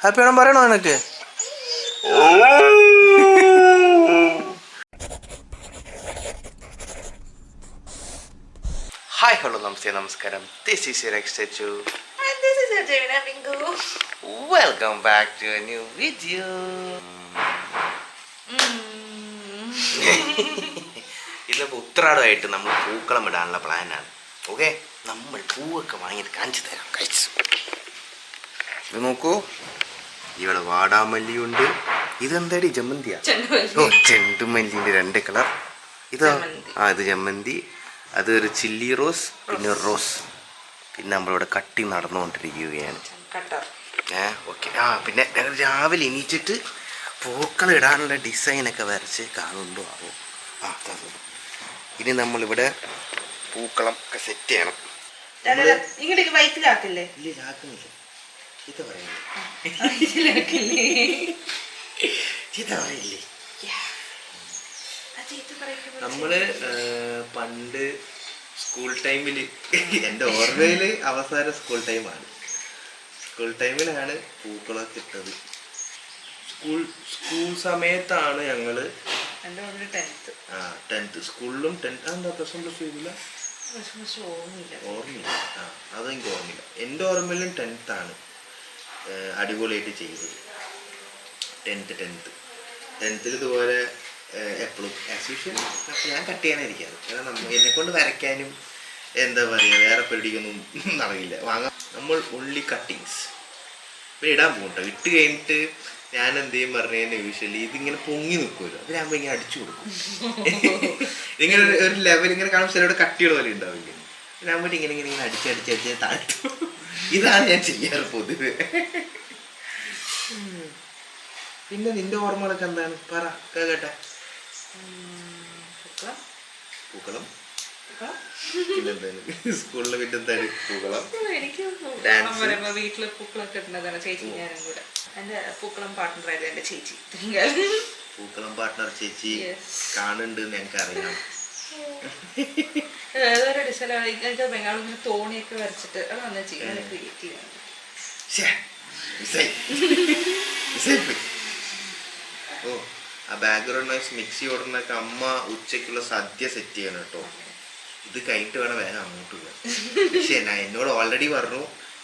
Happy Onam പറയണോ നിനക്ക്? Hi hello നമസ്തേ നമസ്കാരം. ദിസ് ഈസ് യുവർ എക്സ്റ്റേച്ചു. And this is your Javina Bingu. Welcome back to a new video. ഇന്നിപ്പോൾ ഉത്രാടമായിട്ട് നമ്മൾ പൂക്കളം ഇടാനുള്ള പ്ലാനാണ്. ഓക്കെ, നമ്മൾ പൂവൊക്കെ വാങ്ങിയിട്ട് കാണിച്ചു തരാം. കഴിച്ചു ഇത് നോക്കൂ, ഇവിടെ വാടാമല്ലിയുണ്ട്. ഇതെന്താടി ജമന്തിയാ? ഓ, ചെണ്ടുമല്ലിൻ്റെ 2 കളർ. ഇതാ ഇത് ജമന്തി, അതൊരു ചില്ലി റോസ്, പിന്നെ ഒരു റോസ്. പിന്നെ നമ്മളിവിടെ കട്ടിങ് നടന്നുകൊണ്ടിരിക്കുകയാണ്. ഓക്കെ. പിന്നെ ഞങ്ങൾ രാവിലെ എണീച്ചിട്ട് പൂക്കൾ ഇടാനുള്ള ഡിസൈനൊക്കെ വരച്ച് കാണുന്നുണ്ടോ ആവോ. ഇനി നമ്മളിവിടെ പൂക്കളം ഒക്കെ സെറ്റ് ചെയ്യണം. ഇങ്ങോട്ടേക്ക് വൈറ്റിലാക്കില്ലേ? ഇല്ല, ഇതാക്കുന്നില്ല. ചീത്ത പറയില്ലേ? ചീത്ത പറയില്ലേ? നമ്മള് പണ്ട് സ്കൂൾ ടൈമിൽ, എൻ്റെ ഓർമ്മയിൽ അവസാന സ്കൂൾ ടൈമാണ്. സ്കൂൾ ടൈമിലാണ് പൂക്കളൊക്കെ ഇട്ടത്. സ്കൂൾ സമയത്താണ് ഞങ്ങള് 10th സ്കൂളിലും 10th. എന്താ പ്രശ്നം? ഓർമ്മയില്ല. അതെനിക്ക് ഓർമ്മയില്ല. എൻ്റെ ഓർമ്മയിലും 10th ആണ് അടിപൊളിയായിട്ട് ചെയ്തത്. 10th ഇതുപോലെ എപ്പോഴും ആസ് യൂഷ്വൽ ഞാൻ കട്ട് ചെയ്യാനായിരിക്കാറ്. കാരണം എന്നെ കൊണ്ട് വരയ്ക്കാനും എന്താ പറയുക, വേറെ പരിപാടിക്കൊന്നും അറിയില്ല. നമ്മൾ ഉള്ളി കട്ടിങ്സ് പിന്നെ ഇടാൻ പോകും കേട്ടോ. ഇട്ട് കഴിഞ്ഞിട്ട് ഞാൻ എന്ത് ചെയ്യും പറഞ്ഞു കഴിഞ്ഞാൽ യൂഷ്വലി ഇതിങ്ങനെ പൊങ്ങി നിൽക്കുമല്ലോ, അതിനാകുമ്പോൾ ഇങ്ങനെ അടിച്ചു കൊടുക്കും. ഇങ്ങനെ ഒരു ലെവൽ ഇങ്ങനെ കാണുമ്പോൾ ചിലവിടെ കട്ടിയുള്ള പോലെ ഉണ്ടാവില്ല. ഇതിനാകുമ്പോൾ ഇങ്ങനെ ഇങ്ങനെ ഇങ്ങനെ അടിച്ച് താഴ്ത്തു. ഇതാണ് ഞാൻ ചെയ്യാറ് പൊതുവെ. പിന്നെ നിന്റെ ഓർമ്മകളൊക്കെ എന്താണ്? പറ കേട്ടെ. പൂക്കളം, സ്കൂളില് പിന്നെന്താണ് പൂക്കളം? വീട്ടില് പൂക്കളൊക്കെ ഇടുന്നതാണ് ചേച്ചി ഞാനും കൂടെ. എന്റെ പൂക്കളം പാർട്ട്ണറായിരുന്നു എന്റെ ചേച്ചി. പൂക്കളം പാർട്ട്ണർ ചേച്ചി കാണുന്നുണ്ട് ഞങ്ങൾക്ക് അറിയാം. ഏതൊരു ഡിസൈൻ ബംഗാളിൽ തോണിയൊക്കെ വരച്ചിട്ട് അത് വന്ന് ചെയ്യാൻ ക്രിയേറ്റ് ചെയ്യാൻ. ഓ, ആ ബാക്ക്ഗ്രൗണ്ട് നോയ്സ് മിക്സി ഓടുന്നൊക്കെ അമ്മ ഉച്ചയ്ക്കുള്ള സദ്യ സെറ്റ് ചെയ്യണം കേട്ടോ. ഇത് കഴിഞ്ഞിട്ട് വേണം വേഗം അങ്ങോട്ട് പോകാൻ. പക്ഷേ എന്നോട് ഓൾറെഡി പറഞ്ഞു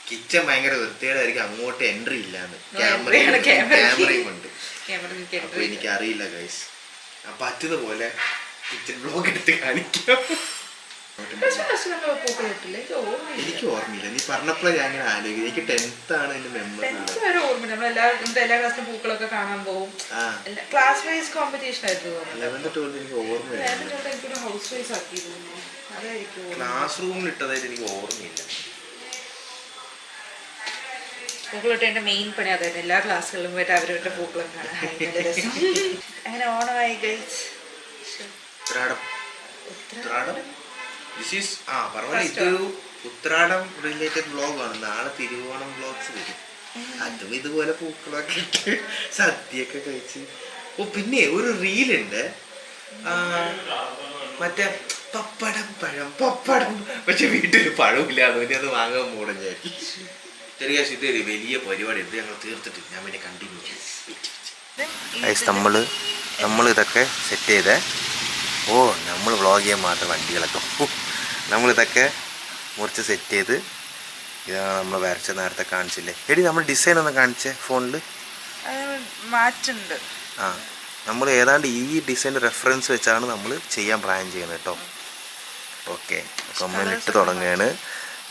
കിച്ചൺ ഭയങ്കര വൃത്തികേടായിരിക്കും, അങ്ങോട്ട് എൻട്രി ഇല്ലാന്ന്. ക്യാമറയും കൊണ്ട്. അപ്പൊ എനിക്കറിയില്ല ഗൈസ്. പറ്റുന്ന പോലെ കിച്ചൺ ബ്ലോഗ് എടുത്ത് കാണിക്കാം. എനിക്ക് ഓർമ്മയില്ല, നീ പറഞ്ഞപ്പോഴേ ഞാൻ അങ്ങനെ ആലോചിക്കും. എനിക്ക് 10th ആണ് എന്റെ മെമ്മറി. എല്ലാ ക്ലാസ്സിലും പൂക്കളൊക്കെ കാണാൻ പോകും. ക്ലാസ് വൈസ് കോമ്പറ്റീഷൻ ആയിരുന്നു. 11th 12th എനിക്ക് ഓർമ്മയില്ല. ഹൗസ് വൈസ് ആക്കി അതായിരിക്കും. ക്ലാസ് റൂമിൽ ഇട്ടതായിട്ട് എനിക്ക് ഓർമ്മയില്ല. പൂക്കളിട്ട് എന്റെ മെയിൻ പണി അതായിരുന്നു. എല്ലാ ക്ലാസ്സുകളിലും പോയിട്ട് അവരവരുടെ പൂക്കളം കാണാൻ. അങ്ങനെ ഓണമായി ഗൈസ്. ഇതൊരു ഉത്രാടം റിലേറ്റഡ് വ്ളോഗാണ്. നാളെ തിരുവോണം വ്ളോഗ്സ് വരും. അതും ഇതുപോലെ പൂക്കളൊക്കെ ഇട്ട് സദ്യയൊക്കെ കഴിച്ച്. ഓ, പിന്നെ ഒരു റീലുണ്ട്, മറ്റേ പപ്പടം പക്ഷെ വീട്ടിൽ പഴമില്ല, അതുകൊണ്ട് അത് വാങ്ങാൻ പോകണം ഞാൻ. ചെറിയ ഇതൊരു വലിയ പരിപാടി ഉണ്ട്, ഞങ്ങൾ തീർത്തിട്ട് ഞാൻ പിന്നെ കണ്ടിന്യൂ ചെയ്യും. നമ്മൾ ഇതൊക്കെ സെറ്റ് ചെയ്തേ. ഓ, നമ്മൾ വ്ളോഗ് ചെയ്യാൻ മാത്രം വണ്ടികളൊക്കെ. നമ്മളിതൊക്കെ മുറിച്ച് സെറ്റ് ചെയ്ത് ഇതാണ് നമ്മൾ വരച്ച നേരത്തെ കാണിച്ചില്ലേ. എടി നമ്മൾ ഡിസൈൻ ഒന്ന് കാണിച്ചേ ഫോണിൽ. മാറ്റുണ്ട്. നമ്മൾ ഏതാണ്ട് ഈ ഡിസൈൻ റെഫറൻസ് വെച്ചാണ് നമ്മൾ ചെയ്യാൻ പ്ലാൻ ചെയ്യുന്നത് കേട്ടോ. ഓക്കെ, അപ്പോൾ നമ്മൾ ഇട്ട് തുടങ്ങുകയാണ്.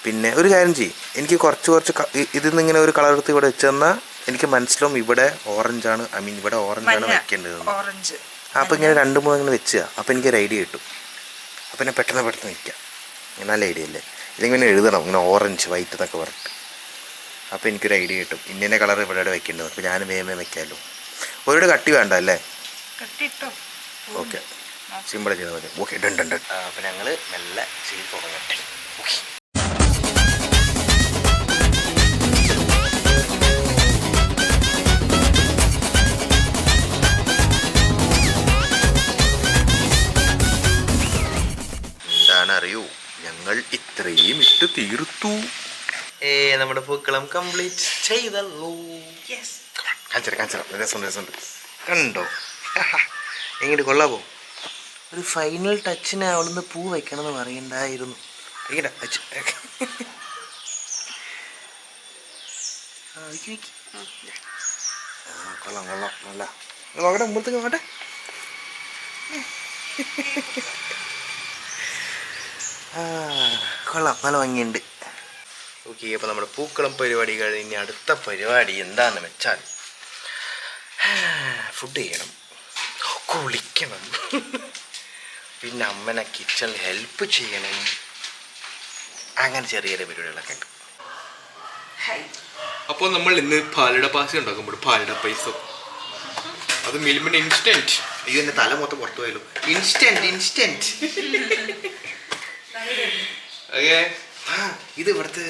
പിന്നെ ഒരു കാര്യം ചെയ്യും, എനിക്ക് കുറച്ച് ഇതിൽ നിന്ന് ഇങ്ങനെ ഒരു കളർ എടുത്ത് ഇവിടെ വെച്ച് തന്നാൽ എനിക്ക് മനസ്സിലാവും ഇവിടെ ഓറഞ്ചാണ്, ഇവിടെ ഓറഞ്ചാണ് വയ്ക്കേണ്ടത്. അപ്പോൾ ഇങ്ങനെ 2-3 ഇങ്ങനെ വെച്ചുക. അപ്പോൾ എനിക്കൊരു ഐഡിയ കിട്ടും. അപ്പോൾ ഞാൻ പെട്ടെന്ന് വയ്ക്കാം. നല്ല ഐഡിയ അല്ലേ? ഇതിങ്ങനെ എഴുതണം, ഇങ്ങനെ ഓറഞ്ച് വൈറ്റ് എന്നൊക്കെ പറഞ്ഞിട്ട്. അപ്പോൾ എനിക്കൊരു ഐഡിയ കിട്ടും, ഇന്ന കളർ ഇവിടെ വയ്ക്കേണ്ടത്. അപ്പോൾ ഞാൻ വേഗം വയ്ക്കാമല്ലോ. ഒരുപാട് കട്ടി വേണ്ട അല്ലേ? ഓക്കെ, സിമ്പിൾ ചെയ്താൽ മതി. Okay, done. അപ്പോൾ ഞങ്ങൾ മെല്ലെ ചെയ്ത് തുടങ്ങട്ടെ. ഓക്കെ, അറിയൂ, ഞങ്ങൾ ഇത്രയും ഇട്ട് തീർത്തു. നമ്മുടെ പൂക്കളം കംപ്ലീറ്റ് ചെയ്തല്ലോ. യെസ്. കാണിച്ചറ രസമുണ്ട് കണ്ടോ? എങ്ങോട്ട് കൊള്ളാമോ? ഒരു ഫൈനൽ ടച്ചിന് അവിടുന്ന് പൂ വെക്കണമെന്ന് പറയണ്ടായിരുന്നു. കൊള്ളാം നല്ല നോക്കട്ടെ, മുമ്പത്തേക്ക് നോക്കട്ടെ. കൊള്ളാം, നല്ല ഭംഗിയുണ്ട്. ഓക്കെ, അപ്പോൾ നമ്മുടെ പൂക്കളം പരിപാടി കഴിഞ്ഞ് അടുത്ത പരിപാടി എന്താണെന്ന് വെച്ചാൽ ഫുഡ് ചെയ്യണം, കുളിക്കണം, പിന്നെ അമ്മനെ കിച്ചണിൽ ഹെൽപ്പ് ചെയ്യണം. അങ്ങനെ ചെറിയ ചെറിയ പരിപാടികളൊക്കെ ഉണ്ട്. അപ്പോൾ നമ്മൾ ഇന്ന് പാലട പായസം ഉണ്ടാക്കുമ്പോൾ പാലട പായസം അത് മിൽമൻ ഇൻസ്റ്റന്റ്. ഇത് എൻ്റെ തല മൊത്തം പുറത്തു പോയല്ലോ. Instant okay. ഇത് ഇവിടുത്തെ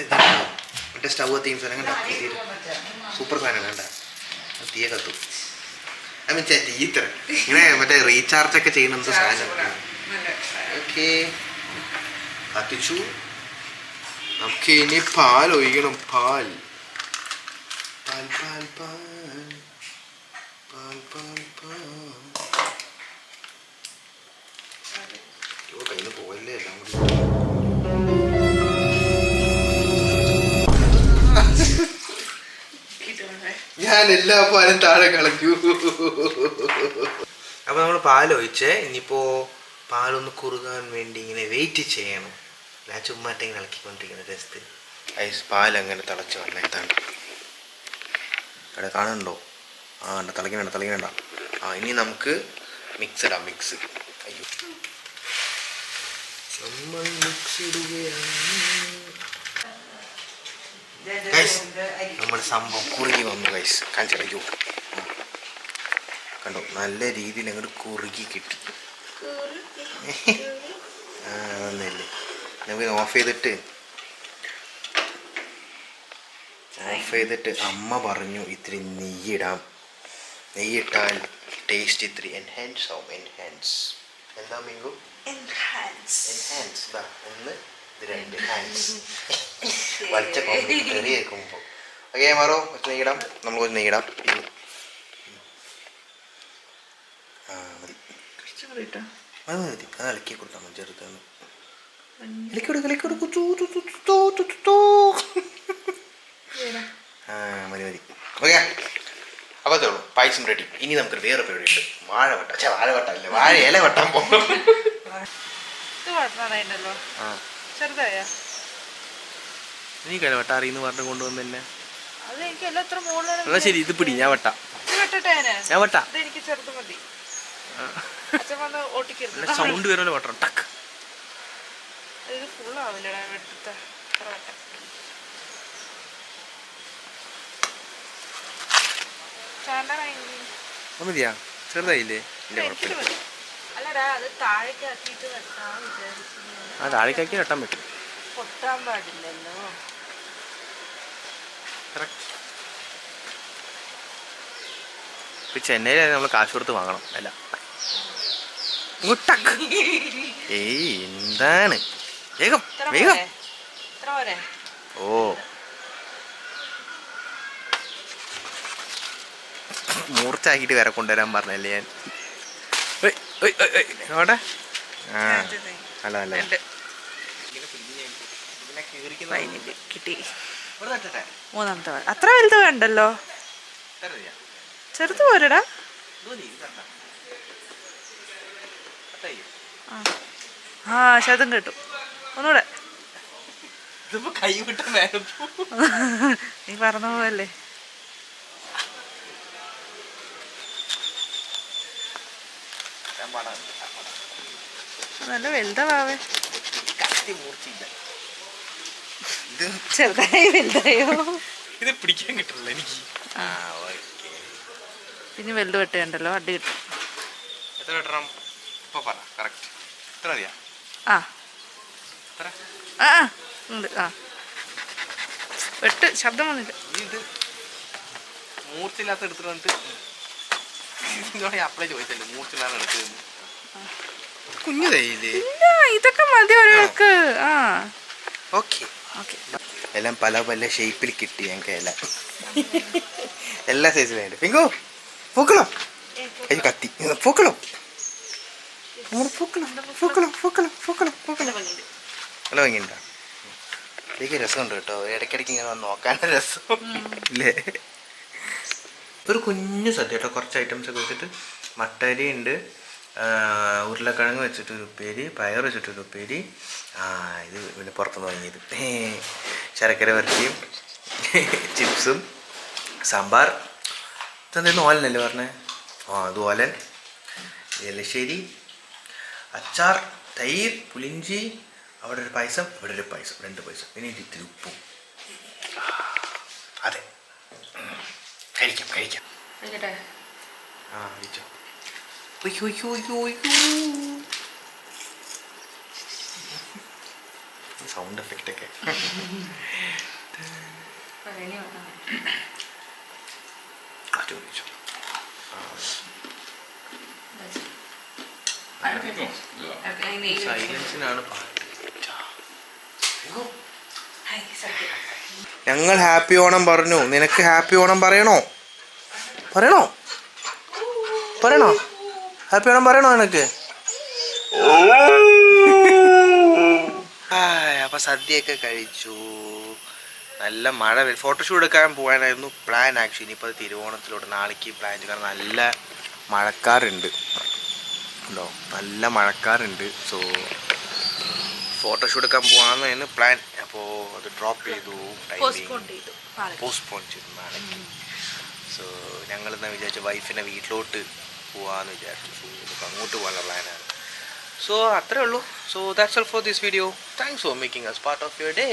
മറ്റേ സ്റ്റൗ തീം സാധനം കണ്ട, സൂപ്പർ സാധനം കണ്ട, തീയ കത്തും. ഐ മീൻ തീത്ര ഇങ്ങനെ മറ്റേ റീചാർജ് ഒക്കെ ചെയ്യുന്ന എന്തോ സാധനം. ഓക്കെ, കത്തിച്ചു. നമുക്ക് ഇനി പാൽ ഒഴിക്കണം. പാൽ പാൽ പാൽ പാൽ പാൽ പാൽ പാൽ. കയ്യിൽ പോയല്ലേ എല്ലാം കൂടി. ഞാൻ എല്ലാ പാലും താഴെ കളഞ്ഞു. അപ്പോൾ നമ്മൾ പാലൊഴിച്ച് ഇനിയിപ്പോൾ പാലൊന്ന് കുറുകാൻ വേണ്ടി ഇങ്ങനെ വെയിറ്റ് ചെയ്യണം. ഞാൻ ചുമ്മാറ്റ ഇങ്ങനെ ഇളക്കിക്കൊണ്ടിരിക്കുന്ന രസത്തിൽ ഐസ് പാലങ്ങനെ തിളച്ച് വന്നേത്താണ്. അവിടെ കാണുന്നുണ്ടോ? തിളക്കണ്ട. ഇനി നമുക്ക് മിക്സ് ഇടാം. അയ്യോ, നമ്മൾ മിക്സ് ഇടുകയാണ്. ഗൈസ്, നമ്മുടെ സംഭവം കുറുകി വന്നു ഗൈസ്. കാണിച്ചോ, കണ്ടോ? നല്ല രീതിയിൽ അങ്ങോട്ട് കുറുകി കിട്ടി. അതൊന്നല്ലേ, നമുക്ക് ഓഫ് ചെയ്തിട്ട് അമ്മ പറഞ്ഞു ഇത്തിരി നെയ്യിടാം. നെയ്യിട്ടാൽ ടേസ്റ്റ് ഇത്തിരി എൻഹാൻസ് ആവും. എന്താ മിങ്കു? എൻഹാൻസ്. ഒന്ന് ഇത് രണ്ട് ഹാൻഡ്സ് വലിച്ച കയറി കേൾക്കുമ്പോൾ. ഓക്കെ മാറോ, കുറച്ച് നെയ്യിടാം. നമ്മൾ കുറച്ച് നെയ്യിടാം. മതി, അത് ഇളക്കി കൊടുത്താൽ മതി. ചെറുതാണ് മതി. ഓക്കെ, അപ്പോൾ അതേ ഉള്ളൂ, പായസം റെഡി. ഇനി നമുക്കൊരു വേറെ പരിപാടി ഉണ്ട്. വാഴവട്ട അല്ല, വാഴ ഇല വെട്ടാൻ പോകും. നീ കിഴവട്ട അറിയുന്നു പറഞ്ഞു കൊണ്ടുവന്ന് തന്നെ. എന്നാ ശരി, ഇത് പിടി, ഞാൻ വെട്ടാം. സൗണ്ട് വരുമല്ലോ വെട്ടണം. ടക്ക്. മതിയാ? ചെറുതായില്ലേ? താഴേക്കാക്കി വെട്ടാൻ പറ്റും. പൊട്ടാൻ പാടില്ലല്ലോ. ഇപ്പൊ ചെന്നൈയിൽ നമ്മൾ കാശ് കൊടുത്ത് വാങ്ങണം അല്ല. ഏയ് എന്താണ്, വേഗം ഓ. മൂർച്ചാക്കിട്ട് വരെ കൊണ്ടുവരാൻ പറഞ്ഞല്ലേ ഞാൻ. നോട്ടെ. അല്ല കിട്ടി. മൂന്നാമത്തെ അത്ര വലുത് വേണ്ടല്ലോ, ചെറുത് പോരടാ. ശതം കിട്ടും. ഒന്നുകൂടെ നീ പറഞ്ഞ പോവല്ലേ. നല്ല വലുതാവേ. ചെറുതായി വലുതായോ? ഇത് പിടിക്കാൻ കിട്ടില്ല എനിക്ക്. പിന്നെ വലുത് വെട്ടുകണ്ടല്ലോ, അടി കിട്ടും. എത്ര വെട്ടണം ഇപ്പൊ പറ. കറക്റ്റ് എത്ര മതിയാ? ഉണ്ട്. വെട്ട് ശബ്ദം വന്നില്ല. ഇത് മൂർച്ചയില്ലാത്ത എടുത്തിട്ട് വന്നിട്ട് അപ്ലൈ ചോദിച്ചല്ലേ മൂർച്ചയില്ലാതെ എടുത്തത്. കുഞ്ഞു തൈയില്ലേ? ഇതൊക്കെ മതി ഒരാൾക്ക്. ഓക്കെ. എല്ലാം പല പല ഷേപ്പിൽ കിട്ടി ഞങ്ങൾക്ക് എല്ലാം. എല്ലാ സൈസിലും ഉണ്ട്. പിങ്കു പൂക്കളം, അയ്യോ കത്തി, പൂക്കളം പൂക്കളം പൂക്കളം പൂക്കളം പൂക്കളം പൂക്കളം നല്ല ഭംഗിയുണ്ടോ? എനിക്ക് രസമുണ്ട് കേട്ടോ, ഇടയ്ക്കിടയ്ക്ക് ഇങ്ങനെ വന്ന് നോക്കാൻ രസം ഇല്ലേ? ഒരു കുഞ്ഞു സദ്യ കേട്ടോ, കുറച്ച് ഐറ്റംസ് ഒക്കെ വെച്ചിട്ട് മട്ടരി ഉണ്ട്, ഉരുളക്കിഴങ്ങ് വെച്ചിട്ടൊരു ഉപ്പേരി, പയർ വെച്ചിട്ടൊരു ഉപ്പേരി, ഇത് പിന്നെ പുറത്തുനിന്ന് വാങ്ങിയത് ശർക്കര വരട്ടിയും ചിപ്സും സാമ്പാർ. ഇതെന്തായിരുന്നു ഓലനല്ലേ പറഞ്ഞേ? അത് ഓലൻ, എലശ്ശേരി, അച്ചാർ, തൈര്, പുളിഞ്ചി, അവിടെ ഒരു പായസം, ഇവിടെ ഒരു പായസം, 2 പായസം, പിന്നെ ഇത്തിരി ഉപ്പും. അതെ, കഴിക്കാം കഴിക്കാം. കഴിച്ചോ. സൗണ്ട് എഫക്റ്റ് ഒക്കെ. സൈലൻസിനാണ് പാട്ട്. ഞങ്ങൾ ഹാപ്പി ഓണം പറഞ്ഞു, നിനക്ക് ഹാപ്പി ഓണം പറയണോ? പറയണോ? പറയണോ? ഹാപ്പി ഓണം പറയണോ നിനക്ക്? അപ്പൊ സദ്യയൊക്കെ കഴിച്ചു, നല്ല മഴ. ഫോട്ടോഷൂട്ട് എടുക്കാൻ പോകാനായിരുന്നു പ്ലാൻ ആക്ച്വലി. ഇപ്പോൾ അത് തിരുവോണത്തിലോട്ട് നാളേക്ക് പ്ലാൻ ചെയ്ത്, കാരണം നല്ല മഴക്കാറുണ്ട് ഉണ്ടോ, നല്ല മഴക്കാറുണ്ട്. സോ ഫോട്ടോഷൂട്ട് എടുക്കാൻ പോകാമെന്നായിരുന്നു പ്ലാൻ. അപ്പോൾ അത് ഡ്രോപ്പ് ചെയ്തു, പോസ്റ്റ്പോൺ ചെയ്തു നാളേക്ക്. സോ ഞങ്ങളെന്നാ വിചാരിച്ചു വൈഫിനെ വീട്ടിലോട്ട് പോവാമെന്ന് വിചാരിച്ചു. സോ നമുക്ക് അങ്ങോട്ട് പോകാനുള്ള പ്ലാനാണ്. സോ അത്രേ ഉള്ളൂ. So that's all for this video. Thanks for making us part of your day.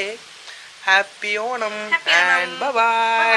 Happy Onam and bye by.